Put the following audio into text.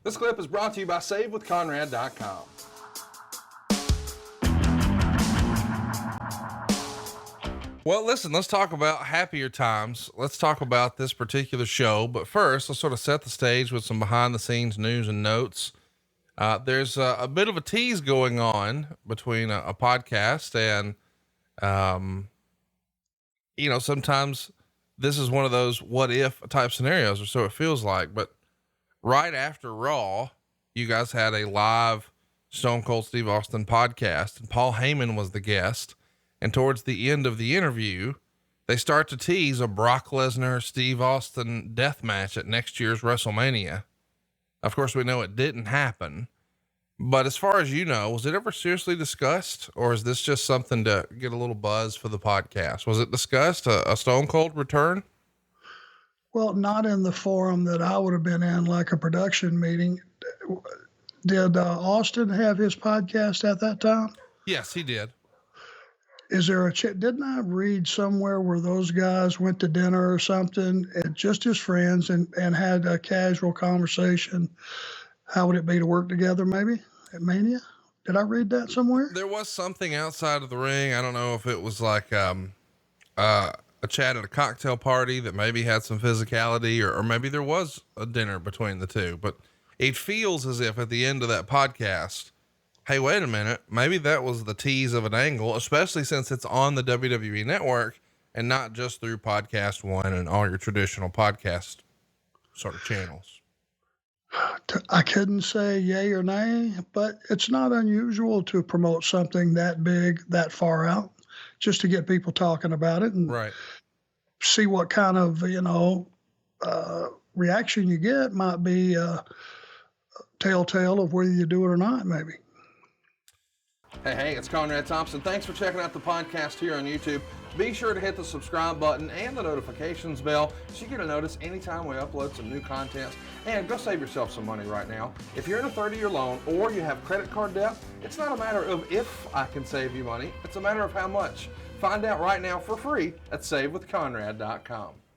This clip is brought to you by SaveWithConrad.com. Well, listen, let's talk about happier times. Let's talk about this particular show. But first, let's sort of set the stage with some behind the scenes news and notes. There's a bit of a tease going on between a podcast and, sometimes this is one of those what if type scenarios, or so it feels like. But right after Raw, you guys had a live Stone Cold Steve Austin podcast, and Paul Heyman was the guest. And towards the end of the interview, they start to tease a Brock Lesnar, Steve Austin death match at next year's WrestleMania. Of course, we know it didn't happen, but as far as you know, was it ever seriously discussed, or is this just something to get a little buzz for the podcast? Was it discussed, a Stone Cold return? Well, not in the forum that I would have been in, like a production meeting. Did Austin have his podcast at that time? Yes, he did. Is there didn't I read somewhere where those guys went to dinner or something, and just as friends, and had a casual conversation? How would it be to work together maybe at Mania? Did I read that somewhere? There was something outside of the ring. I don't know if it was like, a chat at a cocktail party that maybe had some physicality, or maybe there was a dinner between the two, but it feels as if at the end of that podcast, hey, wait a minute, maybe that was the tease of an angle, especially since it's on the WWE network and not just through Podcast One and all your traditional podcast sort of channels. I couldn't say yay or nay, but it's not unusual to promote something that big, that far out, just to get people talking about it and right. See what kind of, reaction you get. Might be a telltale of whether you do it or not, maybe. Hey, it's Conrad Thompson. Thanks for checking out the podcast here on YouTube. Be sure to hit the subscribe button and the notifications bell so you get a notice anytime we upload some new content. And go save yourself some money right now. If you're in a 30-year loan or you have credit card debt, it's not a matter of if I can save you money. It's a matter of how much. Find out right now for free at SaveWithConrad.com.